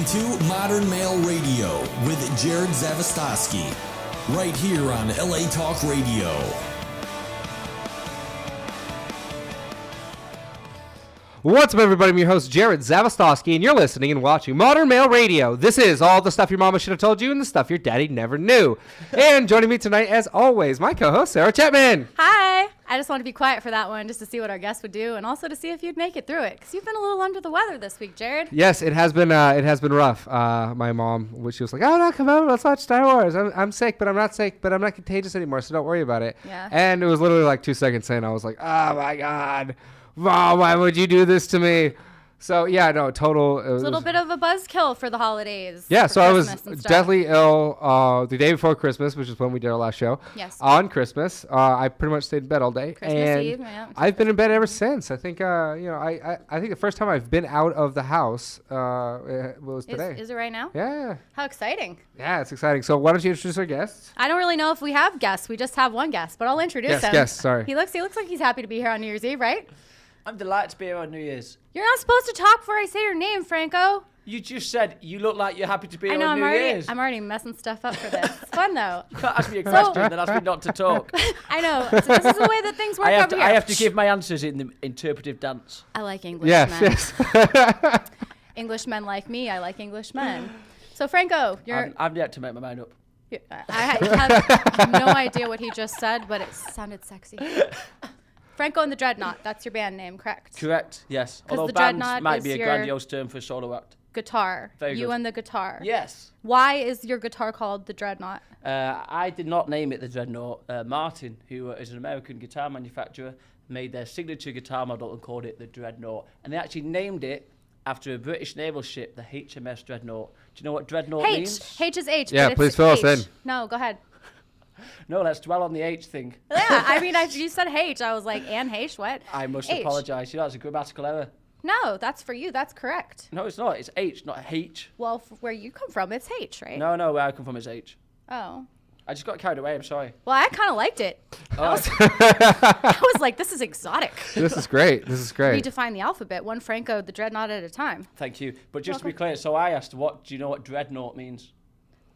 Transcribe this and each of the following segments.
to Modern Male Radio with Jerod Zavistoski, right here on LA Talk Radio. What's up, everybody? I'm your host, Jerod Zavistoski, and you're listening and watching Modern Male Radio. This is all the stuff your mama should have told you and the stuff your daddy never knew. And joining me tonight, as always, my co-host, Sarah Chapman. Hi. I just want to be quiet for that one just to see what our guest would do and also to see if you'd make it through it because you've been a little under the weather this week, Jerod. Yes, it has been rough. My mom, she was like, "Oh no, come over, let's watch Star Wars. I'm sick, but I'm not sick, but I'm not contagious anymore, so don't worry about it." Yeah. And it was literally like 2 seconds in, I was like, "Oh my God, Mom, why would you do this to me?" So yeah, no, total. It was a little bit of a buzzkill for the holidays. Yeah, so Christmas I was deathly ill the day before Christmas, which is when we did our last show. Yes. On Christmas, I pretty much stayed in bed all day. Christmas Eve, yeah. I've been in bed ever since. I think I think the first time I've been out of the house was today. Is it right now? Yeah. How exciting. Yeah, it's exciting. So why don't you introduce our guests? I don't really know if we have guests. We just have one guest, but I'll introduce him. Yes, sorry. He looks like he's happy to be here on New Year's Eve, right? I'm delighted to be here on New Year's. You're not supposed to talk before I say your name, Franco. You just said you look like you're happy to be I here know, on New Year's. I'm already messing stuff up for this. It's fun, though. You can't ask me a question, then ask me not to talk. I know. So this is the way that things work over here. I have to give my answers in the interpretive dance. I like English men. Yes. Englishmen like me. I like Englishmen. So, Franco, I've yet to make my mind up. I have no idea what he just said, but it sounded sexy. Franco and the Dreadnaught. That's your band name, correct? Correct, yes. Although the bands Dreadnaught might is be a your grandiose term for a solo act. Guitar. Very you good. and the guitar. Yes. Why is your guitar called the Dreadnaught? I did not name it the Dreadnaught. Martin, who is an American guitar manufacturer, made their signature guitar model and called it the Dreadnaught. And they actually named it after a British naval ship, the HMS Dreadnought. Do you know what Dreadnought means? H is H. Yeah, but please it's fill us H. in. No, go ahead. No, let's dwell on the H thing. Yeah, I mean, you said H. I was like, and H, what? I must H. apologise. You know, that's a grammatical error. No, that's for you. That's correct. No, it's not. It's H, not H. Well, where you come from, it's H, right? No, where I come from is H. Oh. I just got carried away. I'm sorry. Well, I kind of liked it. Oh. I was like, this is exotic. This is great. We define the alphabet, one Franco, the Dreadnought at a time. Thank you. But just to be clear, so I asked, do you know what Dreadnought means?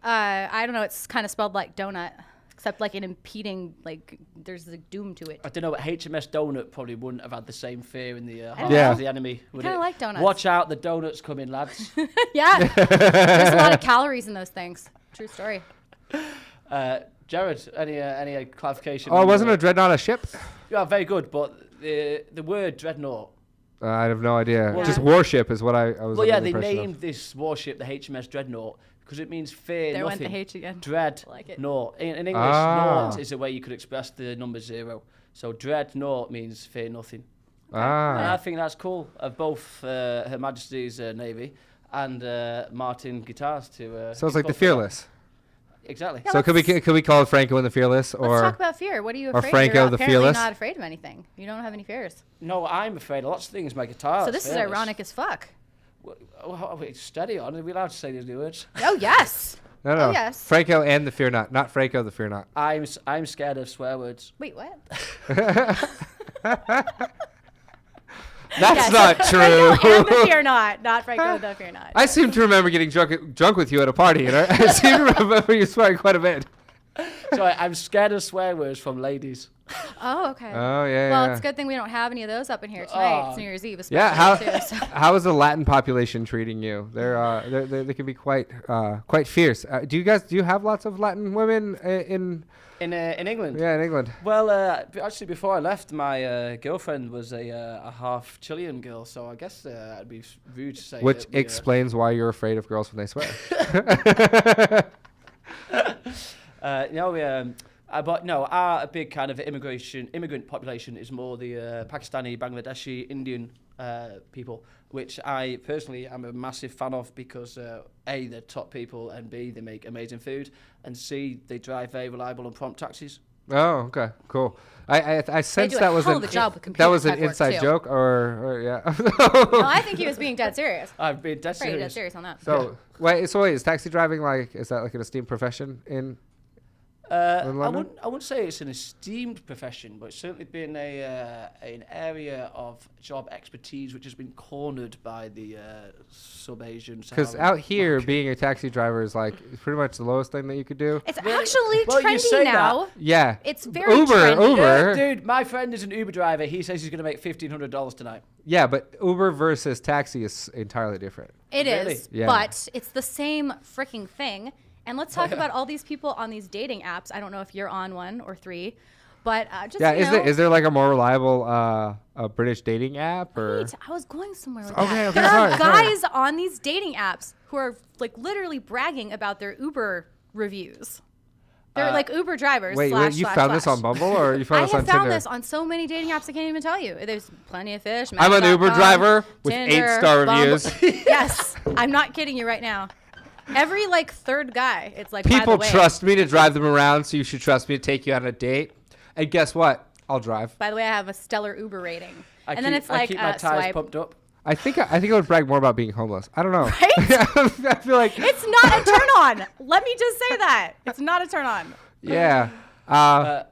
I don't know. It's kind of spelled like donut, except like an impeding, like there's a doom to it. I don't know, but HMS Donut probably wouldn't have had the same fear in the heart Yeah. of the enemy. I kind of like donuts. Watch out, the donuts coming, lads. Yeah. There's a lot of calories in those things. True story. Jared, any clarification? Oh, wasn't a Dreadnought a ship? Yeah, very good, but the word Dreadnought. I have no idea. Well, Just warship is what I was. Well, yeah, under the they impression named this warship the HMS Dreadnought because it means fear There nothing. went the H again. Dread I like it. naught. In English, naught is the way you could express the number 0. So dread naught means fear nothing. And I think that's cool of both Her Majesty's Navy and Martin guitars to. So it's like the Fearless. Exactly. Yeah, So could we call it Franco and the Fearless, Let's or talk about fear. What are you or afraid of? Franco You're the apparently Fearless? not afraid of anything. You don't have any fears. No, I'm afraid of lots of things. My guitar. So this is ironic as fuck. Wait, steady on. Are we allowed to say these words? Oh, yes. No. Oh, yes. Franco and the Fear not Franco the Fear Not. I'm scared of swear words. Wait, what? That's Yes. not true. Franco and the Fear Not Franco the Fear Not. I seem to remember getting drunk with you at a party, and I seem to remember you swearing quite a bit. Sorry, I'm scared of swear words from ladies. Oh, okay. Oh yeah. Well, yeah. it's a good thing we don't have any of those up in here tonight. Oh. It's New Year's Eve, especially. Yeah. Too, so. How is the Latin population treating you? They can be quite fierce. Do you have lots of Latin women in? In England? Yeah, in England. Well, actually, before I left, my girlfriend was a half Chilean girl, so I guess it'd be rude to say. Which that we, explains why you're afraid of girls when they swear. But no, our big kind of immigrant population is more the Pakistani, Bangladeshi, Indian people, which I personally am a massive fan of because A, they're top people, and B, they make amazing food, and C, they drive very reliable and prompt taxis. Oh, okay, cool. I sensed do a that was hell of a job with that computer was an tech work, inside too. joke, or yeah. No, I think he was being dead serious. I've been dead Pretty dead serious. serious on that. So wait, is taxi driving is that like an esteemed profession in? in I London? wouldn't say it's an esteemed profession, but it's certainly been an area of job expertise which has been cornered by the sub-Asian. Because out here, being a taxi driver is like pretty much the lowest thing that you could do. It's actually Well, you trendy say now. Yeah. It's very trendy. Uber. Dude, my friend is an Uber driver. He says he's going to make $1,500 tonight. Yeah, but Uber versus taxi is entirely different. It Really? is, Yeah. but it's the same freaking thing. And let's talk about all these people on these dating apps. I don't know if you're on one or three, but just Yeah, you know, is there like a more reliable British dating app or? wait, I was going somewhere with Okay, that. okay, There are sorry. guys on these dating apps who are like literally bragging about their Uber reviews. They're like Uber drivers. Wait, you slash, found this slash. on Bumble or you found I this on have found Tinder? this on so many dating apps I can't even tell you. There's Plenty of Fish. I'm an Uber Match.com, driver with Tinder, 8-star Bumble. reviews. Yes, I'm not kidding you right now. Every like third guy, it's like by People the way, trust me to drive them around, so you should trust me to take you on a date. And guess what? I'll drive. By the way, I have a stellar Uber rating. I Then it's like keep my tires swipe. pumped up. I think I would brag more about being homeless. I don't know. Right? I feel like It's not a turn on. Let me just say that. It's not a turn on. yeah.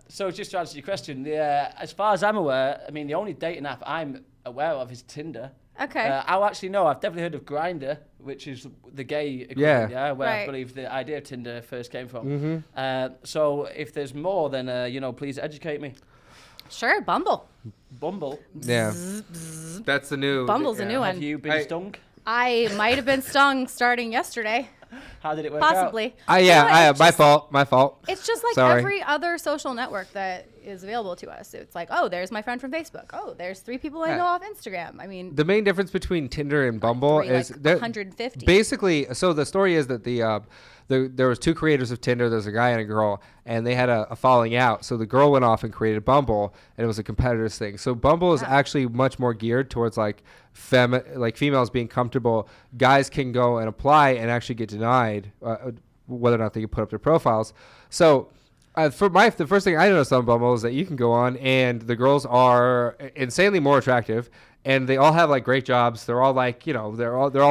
So just to answer your question, as far as I'm aware, I mean, the only dating app I'm aware of is Tinder. Okay. I'll actually know. I've definitely heard of Grindr, which is the gay equivalent, where I Right. believe the idea of Tinder first came from. So if there's more, then please educate me. Sure, Bumble. Bumble. Yeah. That's the new. Bumble's a new Have one. you been stung? I might have been stung starting yesterday, How did it work out? possibly. Yeah. You know, it's My just- fault. My fault. It's just like Sorry. every other social network that is available to us. It's like, oh, there's my friend from Facebook. Oh, there's 3 people I Yeah. know off Instagram. I mean, The main difference between Tinder and Bumble three, is like they're- 150. Basically, so the story is that there was 2 creators of Tinder. There's a guy and a girl, and they had a falling out. So the girl went off and created Bumble, and it was a competitors thing. So Bumble is actually much more geared towards like females being comfortable. Guys can go and apply and actually get denied whether or not they can put up their profiles. So. The first thing I noticed on Bumble is that you can go on and the girls are insanely more attractive, and they all have like great jobs. They're all like, they're all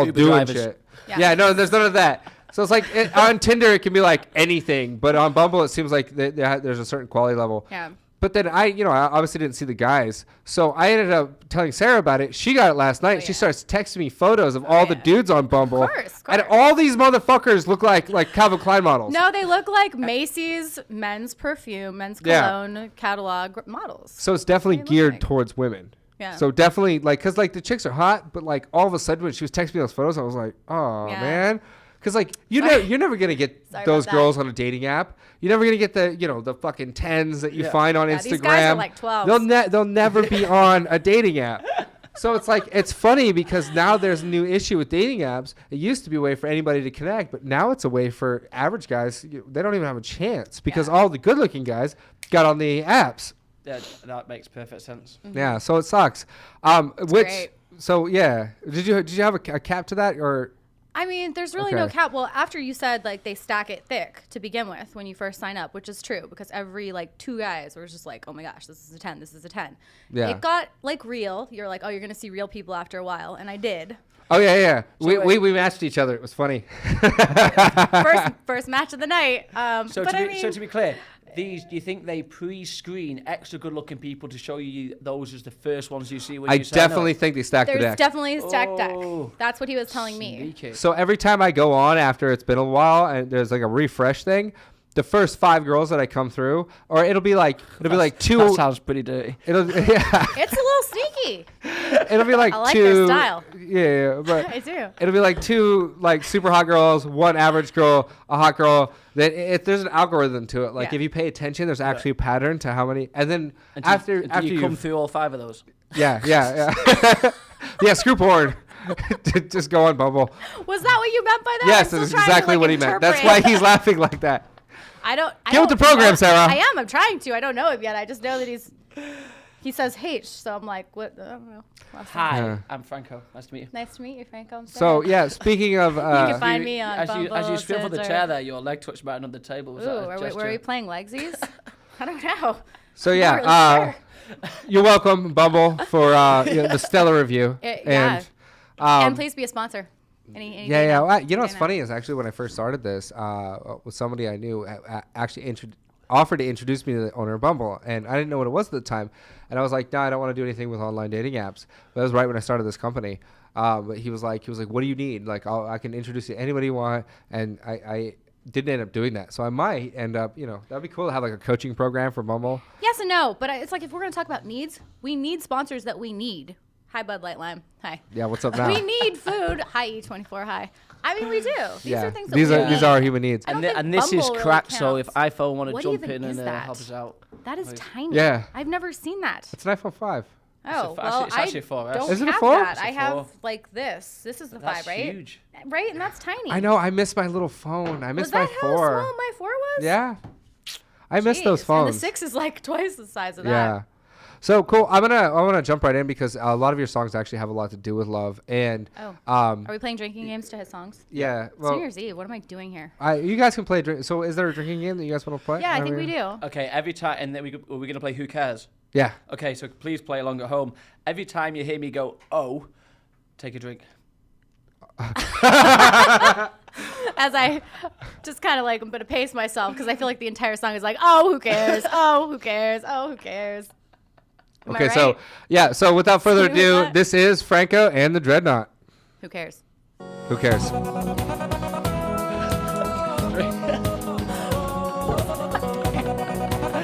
Uber doing drivers. shit. Yeah. Yeah, no, there's none of that. So it's like on Tinder it can be like anything, but on Bumble it seems like there's a certain quality level. yeah. But then I obviously didn't see the guys, so I ended up telling Sarah about it. She got it last night. She yeah. starts texting me photos of all the yeah. dudes on Bumble, course. and all these motherfuckers look like Calvin Klein models. No, they look like Macy's men's perfume, men's Yeah. cologne catalog models. So it's definitely They look geared like. towards women. Yeah. So definitely because the chicks are hot, but like all of a sudden when she was texting me those photos, I was like, oh Yeah. man, because like you're never gonna get Sorry those about that. girls on a dating app. You're never gonna get the fucking 10s that you find on Yeah, Instagram. these guys are like 12s. They'll never be on a dating app. So it's like it's funny because now there's a new issue with dating apps. It used to be a way for anybody to connect, but now it's a way for average guys. They don't even have a chance because all the good-looking guys got on the apps. That makes perfect sense. Yeah, so it sucks. Which great. so yeah, did you have a cap to that or? I mean, there's really no Okay. cap. Well, after you said like they stack it thick to begin with when you first sign up, which is true because every like 2 guys were just like, oh my gosh, this is a 10, this is a 10. Yeah. It got like real. You're like, oh, you're gonna see real people after a while, and I did. Oh yeah. So We matched each other. It was funny. First match of the night. So but to be clear, do you think they pre-screen extra good-looking people to show you those as the first ones you see when I you sign up? definitely think they stacked the there's deck. definitely a stacked deck. Oh. That's what he was telling me. Sneaky. So every time I go on after it's been a while and there's like a refresh thing, the first 5 girls that I come through, or it'll be like 2. That sounds pretty dirty. It'll It's a little sneaky. it'll be like I like 2. their style. Yeah, but I do. it'll be like 2 like super hot girls, 1 average girl, a hot girl. Then there's an algorithm to it. Like Yeah. if you pay attention, there's actually a pattern to how many. And then And after do you you come through all 5 of those? yeah. Yeah, screw porn. Just go on Bumble. Was that what you meant by that? Yes, I'm that's still trying to, exactly like, what he meant. That's why interpret. he's laughing like that. I don't. Get with the program, know- Sarah. I am. I'm trying to. I don't know him yet. I just know that he says H. So I'm like, what? I don't know. Last name. Hi, Yeah. I'm Franco. Nice to meet you. Nice to meet you, Franco. So yeah, speaking of you can find You- me on as Bumble, you scream for the Tinder. chair there, your leg touched right under the table. Was Ooh, that a were gesture? we playing legsies? I don't know. so I'm yeah, not really sure. you're welcome, Bumble, for the stellar review. Yeah. And please be a sponsor. Any Yeah, yeah. data? Well, you know what's Data. funny is actually when I first started this, with somebody I knew actually offered to introduce me to the owner of Bumble, and I didn't know what it was at the time. And I was like, no, I don't want to do anything with online dating apps. But that was right when I started this company. But he was like, what do you need? Like, I can introduce you to anybody you want. And I didn't end up doing that. So I might end up, that'd be cool to have like a coaching program for Bumble. Yes and no, but it's like if we're going to talk about needs, we need sponsors that we need. Hi, Bud Light Lime. Hi. Yeah, what's up now? We need food. Hi, E24. Hi. I mean, we do. These are things that these we are need. These are our human needs. And, think and this is Bumble crap, really so if counts. iPhone want to What jump even in is and that? help us out. That is Like- tiny. Yeah. I've never seen that. It's an iPhone 5. Oh, It's well, actually I a 4S. don't Is it a have 4? that. It's a I have 4. like this. This is the That's 5, right? huge. Right, and that's tiny. I know. I miss my little phone. I miss Was my that how 4. small my 4 was? Yeah. I miss those Jeez, phones. And the 6 is like twice the size of that. Yeah. So cool. I want to jump right in because a lot of your songs actually have a lot to do with love. And Are we playing drinking games to his songs? yeah, It's well, New Year's Eve. What am I doing here? you guys can play drink. So is there a drinking game that you guys want to play? Yeah, I think we do. Okay, every time, and then we're going to play Who Cares? Yeah. Okay, so please play along at home. Every time you hear me go, oh, take a drink. As I just kind of like, I'm going to pace myself because I feel like the entire song is like, oh, who cares? Oh, who cares? Oh, who cares? Am I Okay, so right? so without further Something like ado, that? this is Franco and the Dreadnaught. Who cares? Who cares?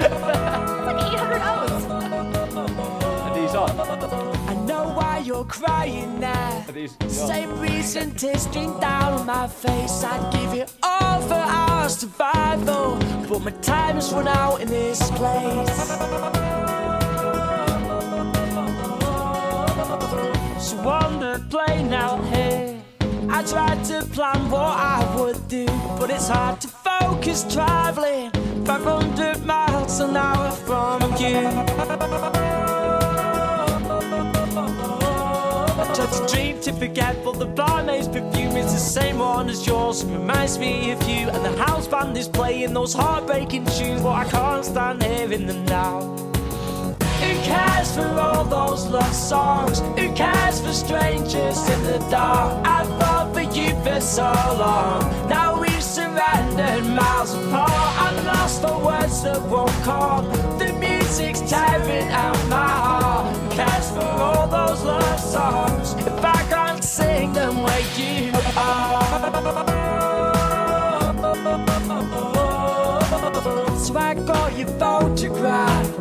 Like 800 O's. Are these on? I know why you're crying now. Are these Same reason tears stream down on my face. I'd give it all for our survival, but my time has run out in this place. So on the plane out here, I tried to plan what I would do, but it's hard to focus traveling 500 miles an hour from you. Tried to dream to forget, but the barmaid's perfume is the same one as yours. It reminds me of you, and the house band is playing those heartbreaking tunes, but I can't stand hearing them now. Who cares for all those love songs? Who cares for strangers in the dark? I thought for you for so long. Now we've surrendered miles apart. I lost the words that won't come. The music's tearing out my heart. Who cares for all those love songs if I can't sing them where you are? So I got your photograph,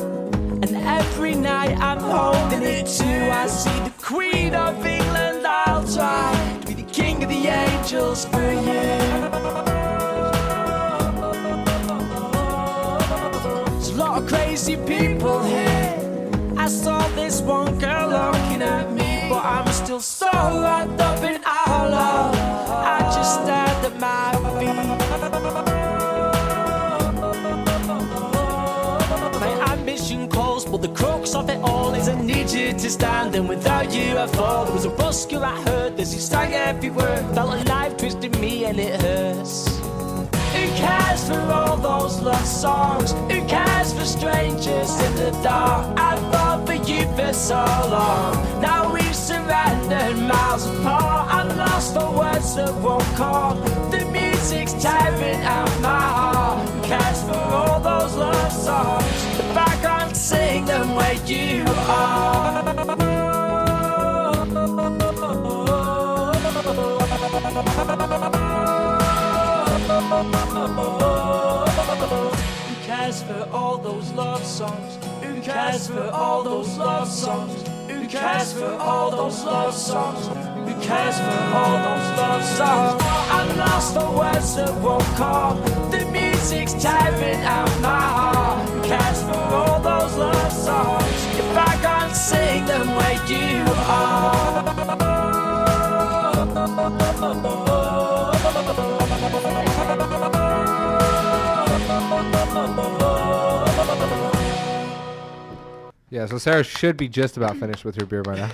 and every night I'm holding it too. I see the Queen of England. I'll try to be the king of the angels for you. There's a lot of crazy people here. I saw this one girl looking at me, but I'm still so wrapped up in our love. I just stared at my feet. Ambition calls, but the crux of it all is I need you to stand, and without you I fall. There was a busker I heard, there's this tag everywhere. Felt a knife twisting me and it hurts. Who cares for all those love songs? Who cares for strangers in the dark? I fought for you for so long. Now we've surrendered miles apart. I lost the words that won't come. The music's tearing out my heart. Who cares for all those love songs if I can't sing them where you are? Who cares for all those love songs? Who cares for all those love songs? Who cares for all those love songs? Who cares for all those love songs? I lost the words that won't come. The music's tearing out my heart. Who cares for all those love songs if I can't sing them where you are? Yeah, so Sarah should be just about finished with her beer by now.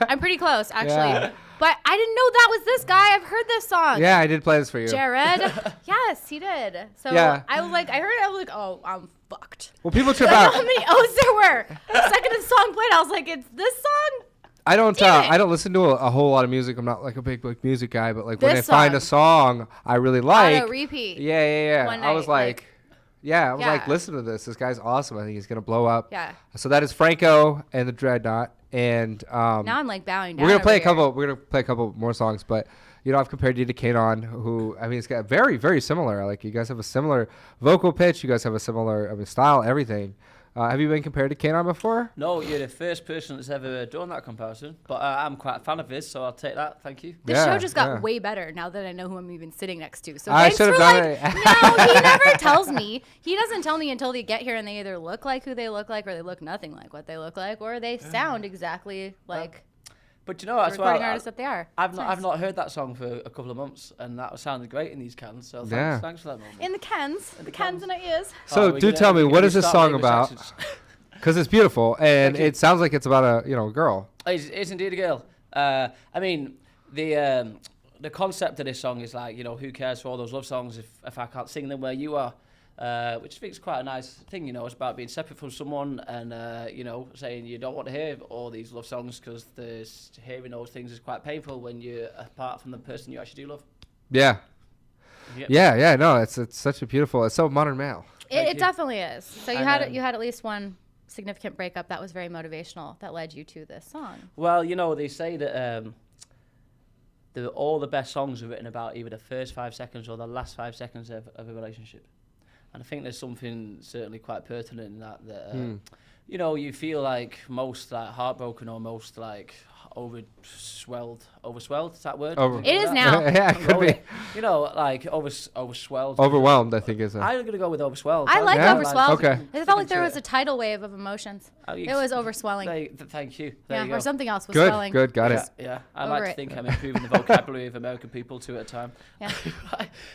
I'm pretty close, actually. Yeah. But I didn't know that was this guy. I've heard this song. Yeah, I did play this for you. Jerod. Yes, he did. So Yeah. I was like, I heard it. I was like, oh, I'm fucked. Well, people I trip don't know out. how many O's there were. The second the song played, I was like, it's this song? I don't Damn it. I don't listen to a whole lot of music. I'm not like a big music guy, but like when I This find a song I really like, Auto repeat. yeah. One I was night, like, Yeah, I was like, Yeah. listen to this. This guy's awesome. I think he's gonna blow up. Yeah. So that is Franco and the Dreadnaught, and Now I'm like bowing down. we're gonna play a over here. couple. We're gonna play a couple more songs, but I've compared you to Kanon, who I mean, it's got very, very similar. Like you guys have a similar vocal pitch. You guys have a similar style, everything. Have you been compared to Kanon before? No, you're the first person that's ever done that comparison. But I'm quite a fan of his, so I'll take that. Thank you. This Yeah, show just got yeah. way better now that I know who I'm even sitting next to. So I thanks should for have done like, it. no, he never tells me. He doesn't tell me until they get here and they either look like who they look like or they look nothing like what they look like or they sound exactly like But you know, the that's why recording artists that they are. I've It's not nice. I've not heard that song for a couple of months, and that sounded great in these cans. So thanks, Yeah. thanks for that moment. In the cans in our ears. So we're do gonna- tell me, we're what gonna is this start song English about? accents. Because it's beautiful, and Thank you. it sounds like it's about a girl. It's indeed a girl. I mean, the concept of this song is like, who cares for all those love songs if I can't sing them where you are, which I think is quite a nice thing. It's about being separate from someone and saying you don't want to hear all these love songs because hearing those things is quite painful when you're apart from the person you actually do love. Yeah. Yep. Yeah. No, it's such a beautiful. It's so modern male. Thank It you. definitely is. So you And, had um, you had at least one significant breakup that was very motivational that led you to this song. Well, they say that all the best songs are written about either the first 5 seconds or the last 5 seconds of a relationship. And I think there's something certainly quite pertinent in that you feel like most like heartbroken or most like overswelled, is that word? Over- It is now. Yeah, it could be. Like overswelled. Overwhelmed, I think is. I'm going to go with overswelled. I like Yeah? overswelled. Okay. It felt like there was a tidal wave of emotions. Oh, It was overswelling. Thank you. There Yeah, you go. or something else was Good. swelling. Good. Got it. Yeah, I Over like to it. think I'm improving the vocabulary of American people two at a time. Yeah.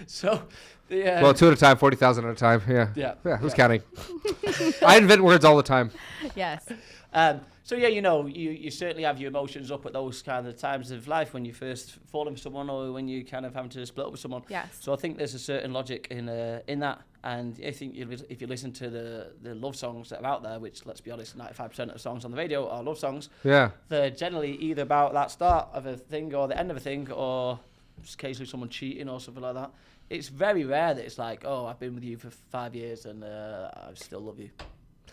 So, the Well, 2 at a time, 40,000 at a time. Yeah. Yeah, Who's yeah. counting? I invent words all the time. Yes. So yeah, you certainly have your emotions up at those kind of times of life when you first fall in for someone or when you kind of having to split up with someone. Yes. So I think there's a certain logic in that, and I think if you listen to the love songs that are out there, which let's be honest, 95% of songs on the radio are love songs, Yeah. they're generally either about that start of a thing or the end of a thing or just occasionally someone cheating or something like that. It's very rare that it's like, oh, I've been with you for 5 years and I still love you.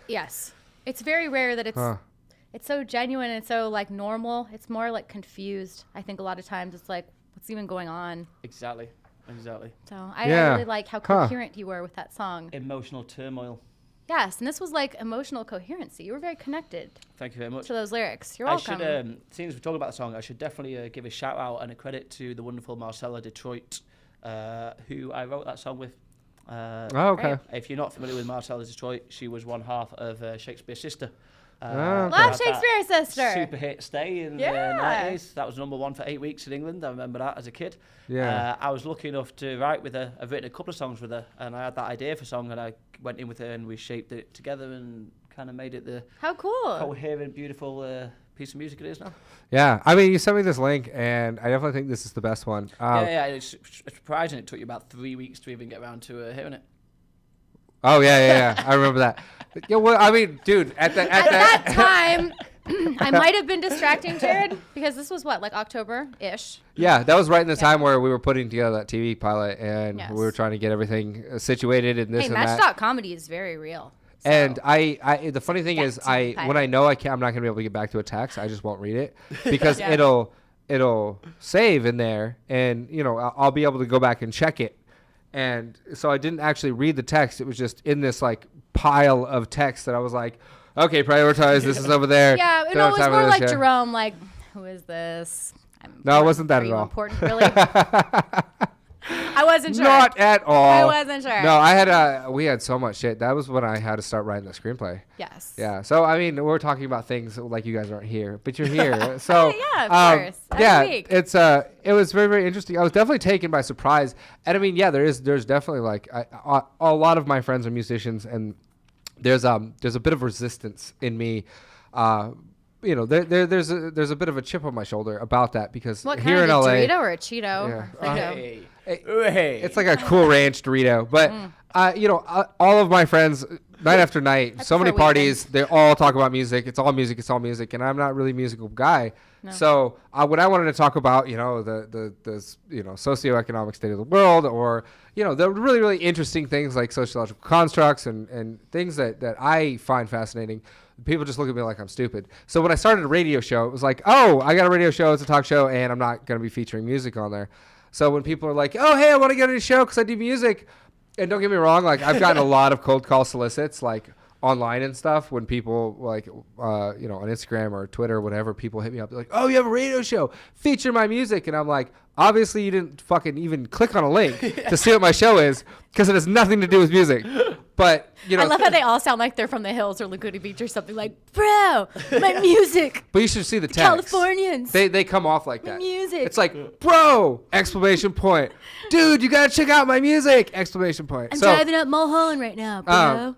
Yes. It's very rare that it's so genuine and so like normal. It's more like confused. I think a lot of times it's like, what's even going on? Exactly. So I Yeah. really like how coherent you were with that song. Emotional turmoil. Yes, and this was like emotional coherency. You were very connected Thank you very much. to those lyrics. You're I welcome. should, seeing as we're talking about the song, I should definitely give a shout out and a credit to the wonderful Marcella Detroit, who I wrote that song with. Oh, okay. If you're not familiar with Marcella Detroit, she was one half of Shakespeare's Sister. Oh, Love had that Shakespeare's Sister. Super hit Stay in Yeah. the 90s. That was #1 for 8 weeks in England. I remember that as a kid. Yeah. I was lucky enough to write with her. I've written a couple of songs with her, and I had that idea for a song, and I went in with her, and we shaped it together and kind of made it the How cool. coherent, beautiful piece of music it is now. Yeah. I mean, you sent me this link, and I definitely think this is the best one. Yeah, it's surprising it took you about 3 weeks to even get around to hearing it. Oh yeah. I remember that. Yeah. Well, I mean, dude, at That time, I might have been distracting Jared because this was what, like October-ish. Yeah, that was right in the time where we were putting together that TV pilot, and Yes. we were trying to get everything situated and this Hey, and that. Match.comedy is very real. So. And I the funny thing is, That's when I know I'm not gonna be able to get back to a text, I just won't read it because Yeah. it'll save in there, and I'll be able to go back and check it. And so I didn't actually read the text; it was just in this like pile of text that I was like, okay, prioritize. This is over there. Yeah, Don't it have was time for more this like yet. Jerome, like, who is this? No, it wasn't that Are at you all. important, really? I wasn't sure. Not at all. I wasn't sure. No, we had so much shit. That was when I had to start writing the screenplay. Yes. Yeah. So I mean, we're talking about things like you guys aren't here, but you're here. So Yeah, of course. Every yeah, week. it was very, very interesting. I was definitely taken by surprise, and I mean, yeah, there's definitely like a lot of my friends are musicians, and there's a bit of resistance in me. There's a bit of a chip on my shoulder about that because What here kind in of LA, a Dorito or a Cheeto? Yeah. Frito? Hey. it's like a Cool Ranch Dorito. But all of my friends, night after night, so many prefer parties, they all talk about music. It's all music. It's all music, and I'm not really a musical guy. So when I wanted to talk about, the socioeconomic state of the world, or, the really, really interesting things like sociological constructs and things that I find fascinating, people just look at me like I'm stupid. So when I started a radio show, it was like, oh, I got a radio show. It's a talk show, and I'm not going to be featuring music on there. So when people are like, oh, hey, I want to get on a show because I do music. And don't get me wrong, like I've gotten a lot of cold call solicits, like online and stuff, when people like, on Instagram or Twitter or whatever, people hit me up. They're like, oh, you have a radio show, feature my music. And I'm like, obviously you didn't fucking even click on a link to see what my show is, because it has nothing to do with music. But, I love how they all sound like they're from the hills or Laguna Beach or something, like, bro, my music. But you should see the text. Californians. They come off like that. Music. It's like, bro, exclamation point. Dude, you got to check out my music, exclamation point. I'm driving up Mulholland right now, bro.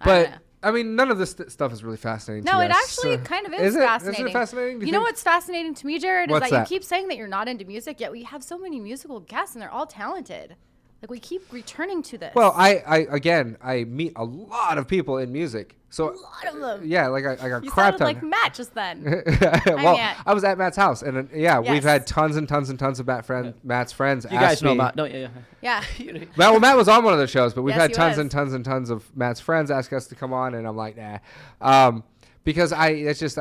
But, I mean, none of this stuff is really fascinating to No, you. it actually kind of is fascinating. Is it fascinating? You know what's fascinating to me, Jared, is What's that that? you keep saying that you're not into music, yet we have so many musical guests, and they're all talented. Like, we keep returning to this. Well, I meet a lot of people in music. So a lot of them. Yeah, like I got You crap sounded ton. like Matt just then. Well, Matt. I was at Matt's house, and we've Yes. had tons and tons and tons of Matt's friends. You guys ask know me, Matt, don't you? Yeah. Matt was on one of the shows, but we've Yes, had he tons was. and tons and tons of Matt's friends ask us to come on, and I'm like, nah. Because I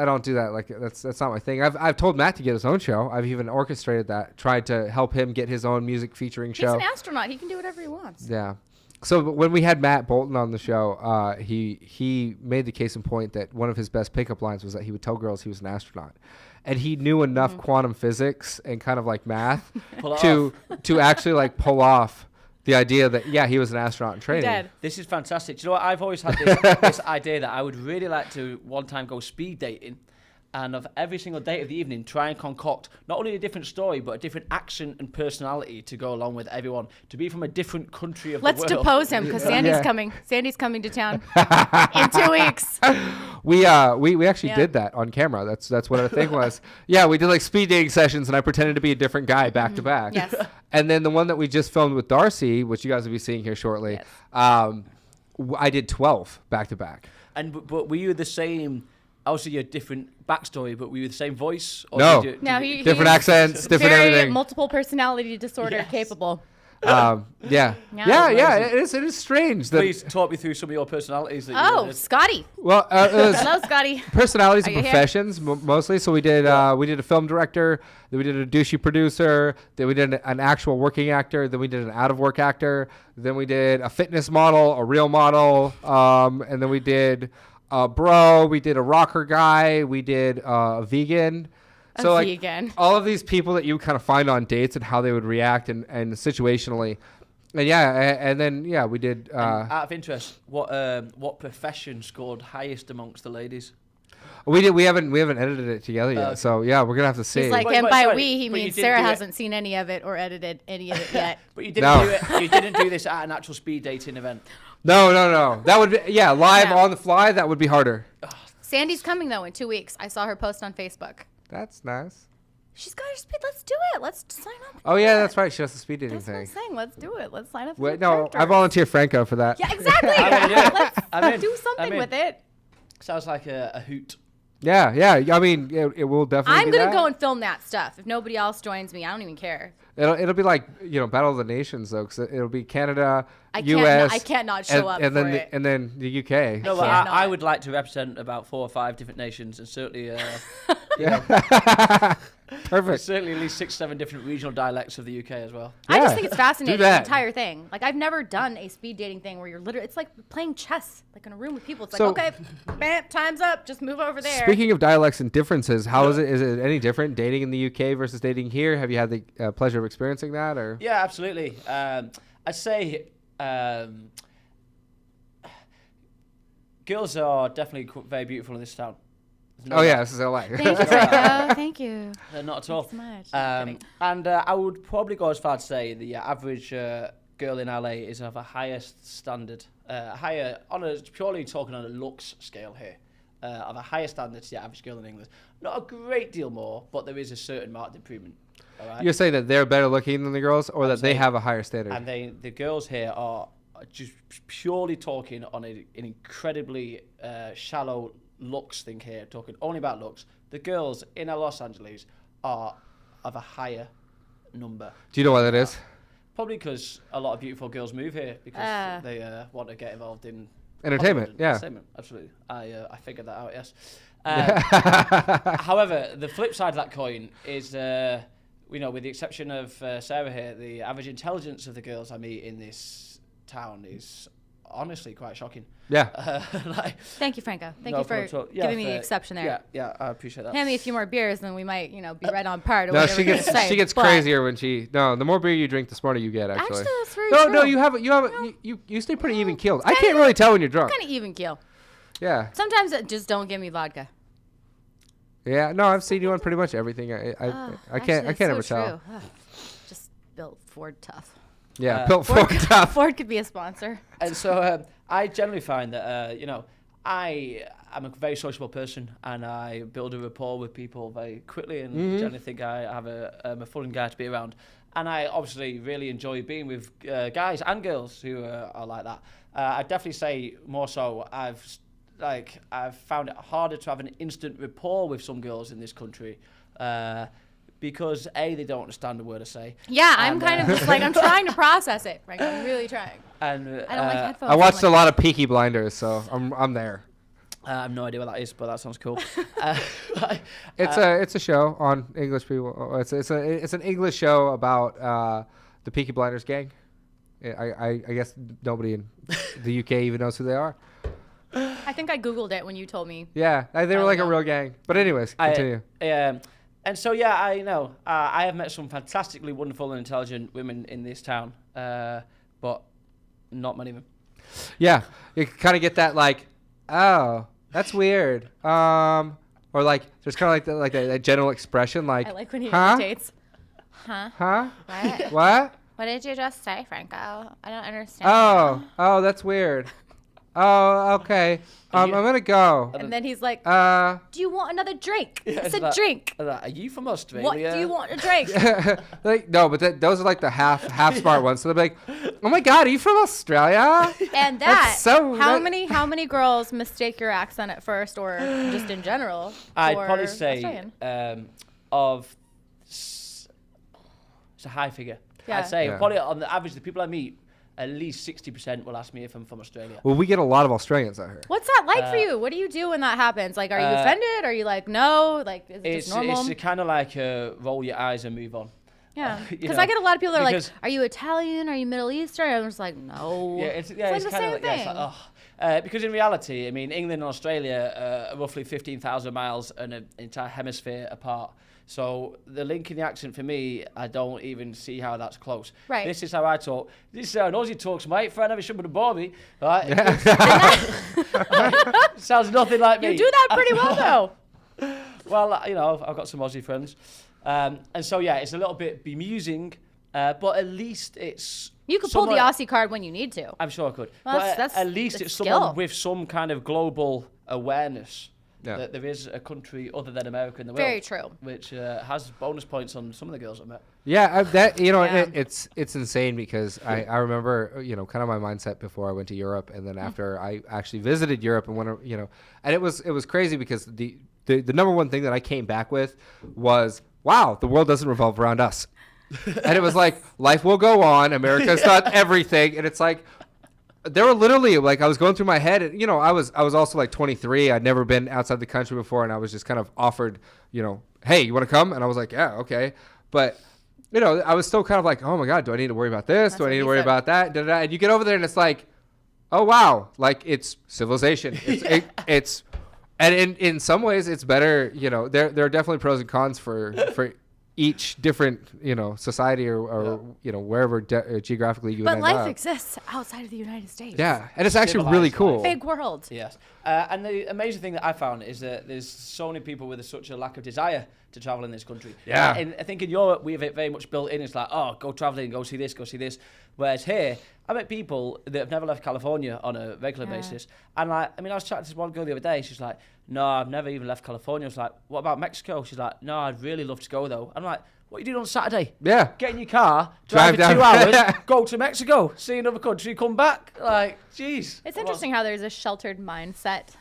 don't do that. Like that's not my thing. I've told Matt to get his own show. I've even orchestrated that, tried to help him get his own music featuring He's show. an astronaut. He can do whatever he wants. Yeah. So when we had Matt Bolton on the show, he made the case in point that one of his best pickup lines was that he would tell girls he was an astronaut, and he knew enough quantum physics and kind of like math to actually like pull off the idea that he was an astronaut in training. Dead. This is fantastic. Do you know what? I've always had this idea that I would really like to one time go speed dating, and of every single date of the evening try and concoct not only a different story but a different accent and personality to go along with everyone, to be from a different country of Let's the world. depose him because Sandy's coming. Sandy's coming to town in 2 weeks. We actually did that on camera. That's what our thing was. Yeah, we did like speed dating sessions, and I pretended to be a different guy back to back. Yes. And then the one that we just filmed with Darcy, which you guys will be seeing here shortly, I did 12 back to back. And but were you the same? Obviously, your different backstory, but were you the same voice? Or No. No, Different accents, different very everything. multiple personality disorder capable. Yeah. Yeah. It is strange. That, Please talk me through some of your personalities. That Oh, you did. Scotty. well, it was Hello, Scotty. personalities Are and you here? professions mostly. So we did a film director, then we did a douchey producer, then we did an actual working actor, then we did an out of work actor, then we did a fitness model, a real model, and then we did a bro, we did a rocker guy, we did a vegan. So like vegan. all of these people that you kind of find on dates and how they would react and situationally. And then we did Out of interest, what profession scored highest amongst the ladies? we haven't edited it together yet. So we're gonna have to see. He's like, But- and but by sorry, we, he but you means did Sarah do it- hasn't seen any of it or edited any of it yet. But you didn't No. do it. You didn't do this at an actual speed dating event. No. That would be live No. on the fly. That would be harder. Sandy's coming, though, in 2 weeks. I saw her post on Facebook. That's nice. She's got her speed. Let's do it. Let's sign up. Oh yeah, that's right. She has the speed dating That's what I'm thing. saying. Let's do it. Let's sign up for Wait, the no, characters. I volunteer Franco for that. Yeah, exactly. I'm in, yeah. I'm in. Let's do something I'm in. with it. Sounds like a hoot. Yeah. I mean, it will definitely. I'm be going to that. go and film that stuff. If nobody else joins me, I don't even care. It'll be like Battle of the Nations though, because it'll be Canada, I U.S. can't not show up and then for it. and then the U.K. No, but can't I not. would like to represent about 4 or 5 different nations, and certainly, Perfect. certainly at least 6, 7 different regional dialects of the UK as well. I Yeah, just think it's fascinating, do the that. entire thing. Like, I've never done a speed dating thing where you're literally, it's like playing chess, like in a room with people. It's like, So- okay, bam, time's up, just move over there. Speaking of dialects and differences, how is it? Is it any different dating in the UK versus dating here? Have you had the pleasure of experiencing that, or? Yeah, absolutely. I'd say girls are definitely very beautiful in this town. There's no Oh yeah, doubt. this is LA. Thank you, Franco. Thank you. Not at all. so much. I'm kidding. And I would probably go as far to say the average girl in LA is of a highest standard, higher on a purely talking on a looks scale here, of a higher standard to the average girl in England. Not a great deal more, but there is a certain marked improvement. All right? You're saying that they're better looking than the girls, or that they saying- have a higher standard? And the girls here are just purely talking on an incredibly shallow looks thing here, talking only about looks, the girls in Los Angeles are of a higher number. Do you know why that is? Probably because a lot of beautiful girls move here because they want to get involved in Entertainment, Hollywood yeah. Entertainment, absolutely. I figured that out, yes. However, the flip side of that coin is, with the exception of Sarah here, the average intelligence of the girls I meet in this town is honestly quite shocking. Yeah. Thank you, Franco. Thank No you for problem at all. giving me the exception there. Yeah, I appreciate that. Hand me a few more beers, and we might, be right on par. To No, whatever she you're gets gonna say, she gets but crazier when she. No, the more beer you drink, the smarter you get. Actually. that's very No, true. you stay pretty even keeled. I can't really tell when you're drunk. Kind of even keel. Yeah. Sometimes just don't give me vodka. Yeah. No, I've seen you on pretty much everything. I can't ever tell. Just built Ford tough. Yeah, built Ford tough. Ford could be a sponsor. And so I generally find that, I am a very sociable person and I build a rapport with people very quickly and generally think I have a fun guy to be around. And I obviously really enjoy being with guys and girls who are like that. I'd definitely say more so I've found it harder to have an instant rapport with some girls in this country. Because they don't understand the word I say. Yeah, I'm kind of just like, I'm trying to process it, Frank. I'm really trying. And I don't like headphones. I watched a lot of Peaky Blinders, so I'm there. I have no idea what that is, but that sounds cool. It's a show on English people. It's an English show about the Peaky Blinders gang. I guess nobody in the UK even knows who they are. I think I Googled it when you told me. Yeah, they were like a real gang. But anyways, continue. And so, yeah, I have met some fantastically wonderful and intelligent women in this town, but not many of them. Yeah, you kind of get that like, oh, that's weird. Or like, there's kind of like that general expression like, I like when he huh? imitates. Huh? Huh? What? What? What did you just say, Franco? I don't understand. Oh, that's weird. Oh, okay. I'm gonna go. And then he's like, do you want another drink? Yeah, I said drink. Are you from Australia? What do you want to drink? Like no, but those are like the half smart ones. So they're like, oh my God, are you from Australia? And how that- many girls mistake your accent at first, or just in general? I'd for probably say Australian? it's a high figure. Yeah. I'd say Yeah. probably on the average, the people I meet, at least 60% will ask me if I'm from Australia. Well, we get a lot of Australians out here. What's that like for you? What do you do when that happens? Like, are you offended? Are you like, no? Like, is it just normal? It's kind of like roll your eyes and move on. Yeah, You because know, I get a lot of people that are like, because- are you Italian? Are you Middle Eastern? I'm just like, no. Yeah, it's like kind the of same like, yeah, it's thing. like, oh. Because in reality, I mean, England and Australia are roughly 15,000 miles and an entire hemisphere apart. So the link in the accent for me, I don't even see how that's close. Right. This is how I talk. This is how an Aussie talks, mate. Friend, never should have bore me. Right? Sounds nothing like me. You do that pretty well, though. Well, I've got some Aussie friends. And so, yeah, it's a little bit bemusing, but at least it's... You could pull the Aussie card when you need to. I'm sure I could. Well, but that's at least it's it's skill. someone with some kind of global awareness Yeah. that there is a country other than America in the world. Very true. Which has bonus points on some of the girls I met. Yeah, Yeah. it's insane because I remember kind of my mindset before I went to Europe, and then after I actually visited Europe and went and it was crazy because the number one thing that I came back with was, wow, the world doesn't revolve around us. And it was like, life will go on. America's not everything. And it's like, there were literally like, I was going through my head and, I was also like 23. I'd never been outside the country before. And I was just kind of offered, hey, you want to come? And I was like, yeah, okay. But, I was still kind of like, oh my God, do I need to worry about this? Do I need to worry about that? Da-da-da. And you get over there and it's like, oh, wow. Like it's civilization. It's and in some ways it's better. There are definitely pros and cons for each different, society or wherever geographically you would But end life up. exists outside of the United States. Yeah, and it's actually really Civilized cool. life. Big world. Yes. And the amazing thing that I found is that there's so many people with such a lack of desire to travel in this country. Yeah. And I think in Europe, we have it very much built in. It's like, oh, go traveling, go see this, go see this. Whereas here, I met people that have never left California on a regular basis. And I was chatting to this one girl the other day. She's like, no, I've never even left California. I was like, what about Mexico? She's like, no, I'd really love to go though. I'm like, what are you doing on Saturday? Yeah. Get in your car, drive for down. 2 hours, go to Mexico, see another country, come back. Like, jeez. It's interesting how there's a sheltered mindset,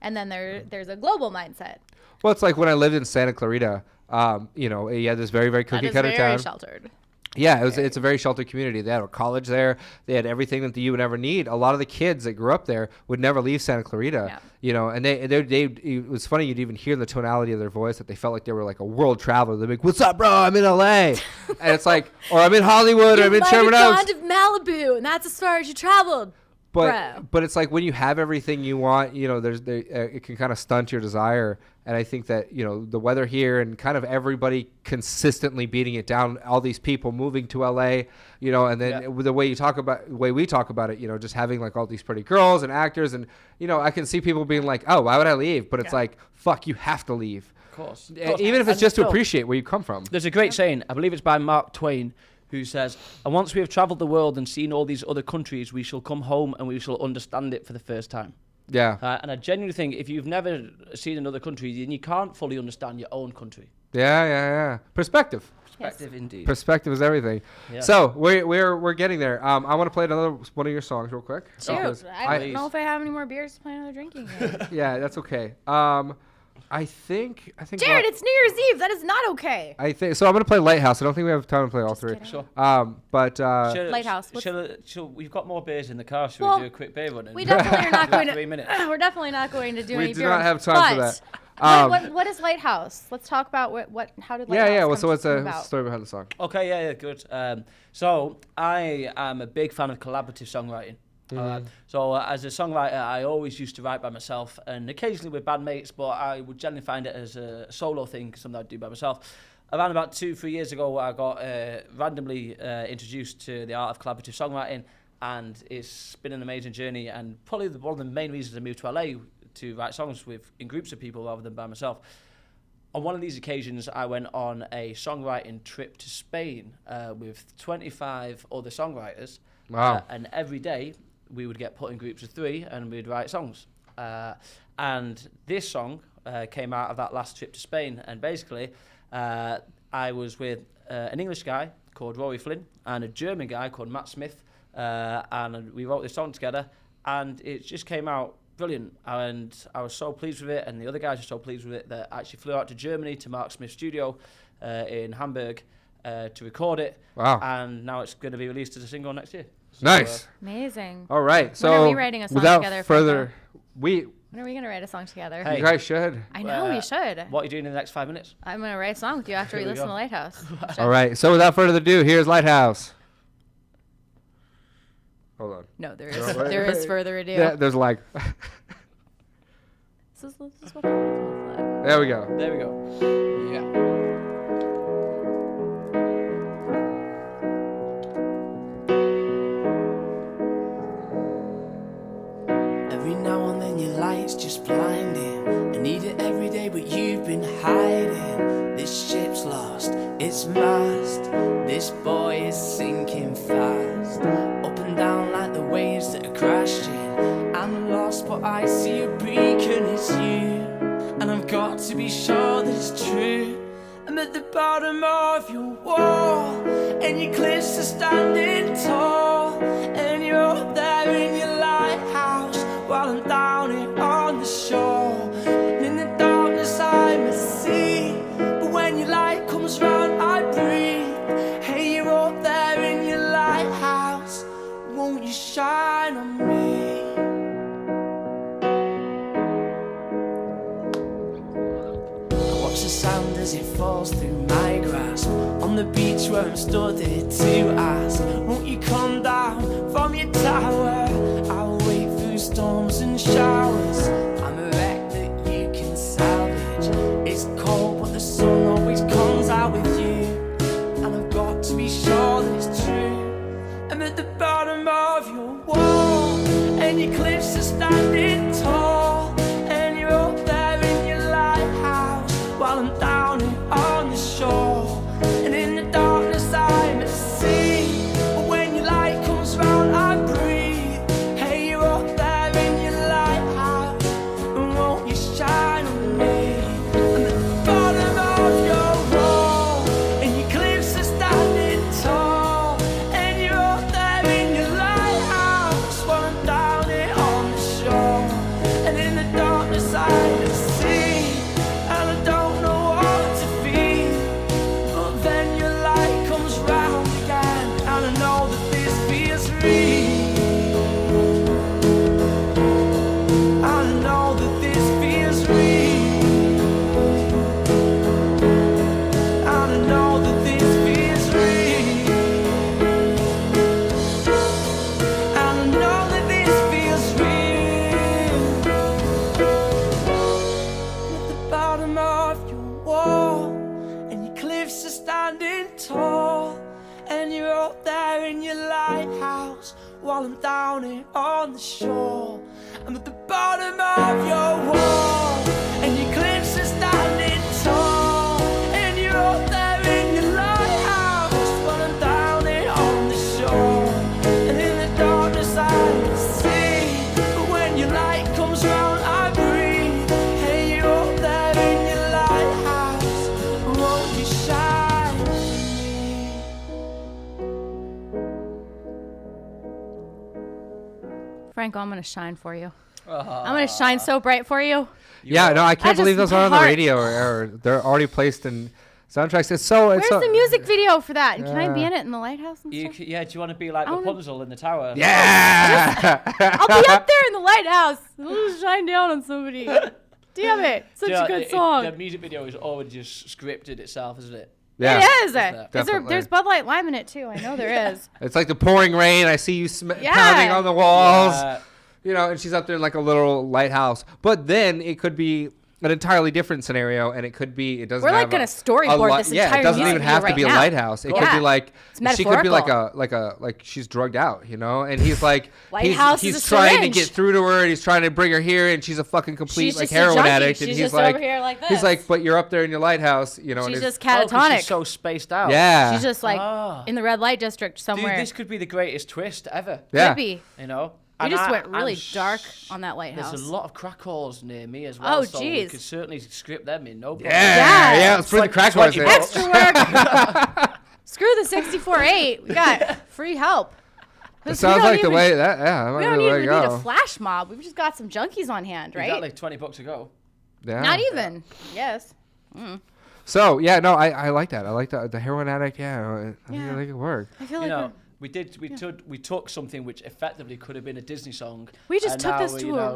and then there's a global mindset. Well, it's like when I lived in Santa Clarita. You had this very, very cookie cutter very town. Sheltered. Yeah, it's a very sheltered community. They had a college there. They had everything that you would ever need. A lot of the kids that grew up there would never leave Santa Clarita. Yeah. And they it was funny. You'd even hear the tonality of their voice that they felt like they were like a world traveler. They'd be like, "What's up, bro? I'm in LA," and it's like, or I'm in Hollywood, or I'm in Sherman Oaks. You might have gone to Malibu, and that's as far as you traveled. But it's like when you have everything you want, it can kind of stunt your desire. And I think that, the weather here and kind of everybody consistently beating it down, all these people moving to LA, and then the way we talk about it, just having like all these pretty girls and actors. And, I can see people being like, oh, why would I leave? But it's like, fuck, you have to leave. Of course. Even if it's just to appreciate where you come from. There's a great saying, I believe it's by Mark Twain, who says, and once we have travelled the world and seen all these other countries, we shall come home and we shall understand it for the first time. Yeah. And I genuinely think if you've never seen another country, then you can't fully understand your own country. Yeah. Perspective. Perspective, indeed. Perspective is everything. Yeah. So we're getting there. I want to play another one of your songs real quick. Shoot, I don't know if I have any more beers to play another drinking game. Yeah, that's okay. I think. Jerod, it's New Year's Eve. That is not okay. I think so. I'm gonna play Lighthouse. I don't think we have time to play all three. Sure. But Lighthouse. We've got more beers in the car. Should we do a quick beer run? We definitely are not going to. 3 minutes. We're definitely not going to do any beer. We do not have time for that. What is Lighthouse? Let's talk about how did Lighthouse Well, so what's the story behind the song? Okay, yeah, good. So I am a big fan of collaborative songwriting. So as a songwriter, I always used to write by myself and occasionally with bandmates, but I would generally find it as a solo thing, something I'd do by myself. Around about 2-3 years ago, I got randomly introduced to the art of collaborative songwriting, and it's been an amazing journey, and probably one of the main reasons I moved to LA to write songs in groups of people rather than by myself. On one of these occasions, I went on a songwriting trip to Spain with 25 other songwriters. Wow. And every day, we would get put in groups of 3 and we'd write songs. And this song came out of that last trip to Spain. And basically, I was with an English guy called Rory Flynn and a German guy called Matt Smith. And we wrote this song together. And it just came out brilliant. And I was so pleased with it. And the other guys were so pleased with it that I actually flew out to Germany to Mark Smith's studio in Hamburg to record it. Wow. And now it's going to be released as a single next year. So, nice. Amazing. All right. So when are we writing a song without together? Further, when are we going to write a song together? Hey. You guys should. I know we should. What are you doing in the next 5 minutes? I'm going to write a song with you after we listen to Lighthouse. All right. So without further ado, here's Lighthouse. Hold on. No, there is further ado. Yeah, there's like. This is what happens. There we go. There we go. Yeah. Just blinding. I need it every day, but you've been hiding. This ship's lost its mast. This boy is sinking fast. Up and down like the waves that are crashing. I'm lost, but I see a beacon, it's you. And I've got to be sure that it's true. I'm at the bottom of your wall, and your cliffs are standing tall, and you're up there in your lighthouse while I'm down here on the shore. And in the darkness I must see, but when your light comes round I breathe. Hey, you're up there in your lighthouse, won't you shine on me? I watch the sand as it falls through my grasp. On the beach where I'm stood here to ask, won't you come down from your tower? I'll wait through storms and showers. I'm a wreck that you can salvage. It's cold but the sun always comes out with you. And I've got to be sure that it's true. I'm at the bottom of your wall, and your cliffs are standing tall, and you're up there in your lighthouse while I'm down here on the shore. And in the darkness I must see, but when your light comes round I breathe. Hey, you're up there in your lighthouse, and won't you shine on me? I'm at the bottom of your wall, and your cliffs are standing tall, and you're up there in your lighthouse while I'm down here on the shore. And the shore. I'm at the bottom of your wall, and your cliffs are standing tall, and you're up there in your lighthouse, while I'm down here on the shore. And in the darkness I can see, but when your light comes round I breathe. Hey, you're up there in your lighthouse, won't you shine for me? Franco, I'm gonna shine for you. I'm gonna shine so bright for you. Yeah, no, I can't That's believe just those are on the my heart. radio or they're already placed in soundtracks. It's so. Where's the music video for that? Can I be Yeah. in it in the lighthouse and stuff? Do you want to be like I wanna- Rapunzel in the tower? Yeah. I'll be up there in the lighthouse. I'll shine down on somebody. Damn it! Such a good song. The music video is always just scripted itself, isn't it? Yeah. It is. Definitely. There's Bud Light Lime in it too. I know there is. It's like the pouring rain. I see you Yeah. pounding on the walls. Yeah. You know, and she's up there in like a little lighthouse. But then it could be an entirely different scenario, and it could be it doesn't. We're, like, have gonna storyboard this yeah, entire it doesn't music even video have to right be a now. lighthouse. It could Yeah. be like It's she could be like metaphorical. like she's drugged out, you know, and he's like Lighthouse he's is a trying to syringe. get through to her, and he's trying to bring her here, and she's a fucking complete She's like just a heroin junkie. addict, and She's he's just like over here like he's this. like, but you're up there in your lighthouse, you know, and She's it's- just Oh, 'cause catatonic. she's so spaced out. yeah, She's just like Ah. in the red light district Dude, somewhere. this could be the greatest twist ever. yeah. Could be. You know. We And just I- went I'm really sh- dark on that lighthouse. There's a lot of crack whores near me as well. Oh, so we jeez. could certainly script them in, no problem. Yeah, let's put the crack horse in. Extra work. Screw the 64.8. We got free help. It We sounds don't like the even- way that that We might don't be the way even to need go. a flash mob. We've just got some junkies on hand, You right? got like $20 to go. Yeah. Not even. Yes. So yeah, no, I like that. I like the heroin addict. Yeah, I Yeah. think it could work. I feel You like know, we took something which effectively could have been a Disney song. we just and took now this we, to you a know,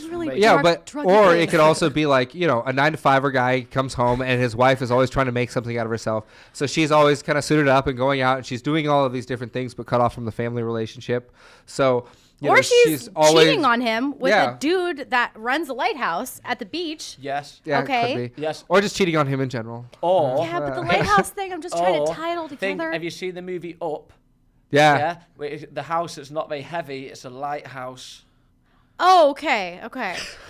really made- Yeah, dark, but druggy or place. it could also be like, you know, a 9-to-5er guy comes home and his wife is always trying to make something out of herself. So she's always kind of suited up and going out and she's doing all of these different things, but cut off from the family relationship. So you Or know, she's always cheating on him with Yeah. a dude that runs a lighthouse at the beach. Yes. Yeah, Okay. could be. Yes. Or just cheating on him in general. Or Yeah, but the lighthouse thing, I'm just trying to or tie it all think, together. have you seen the movie Up? Yeah. Yeah. Where the house that's not very heavy. It's a lighthouse. Oh, okay.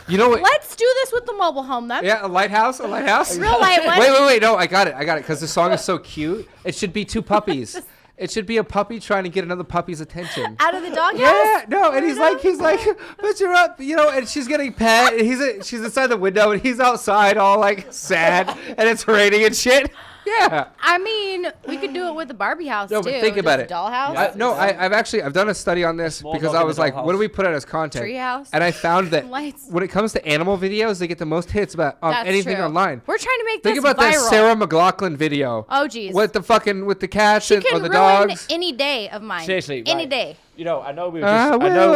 You know what? Let's do this with the mobile home then. Yeah, a lighthouse. Real light one. Wait. No, I got it. Because the song is so cute. It should be two puppies. It should be a puppy trying to get another puppy's attention. Out of the doghouse? Yeah, no, and he's like, but you're up, you know, and she's getting pet, and she's inside the window, and he's outside all like sad, and it's raining and shit. Yeah. I mean, we could do it with the Barbie house No, too. but think about it. Dollhouse. I've done a study on this Small because dog I in was the like, dollhouse. what do we put out as content? Treehouse. And I found that Lights. when it comes to animal videos, they get the most hits about That's anything true. online. We're trying to make Think this about that viral. Sarah McLachlan video. Oh, geez. With the cats She or can the ruin dogs. any day of mine. Seriously, Any right. day. You know, I know we were I just, will I know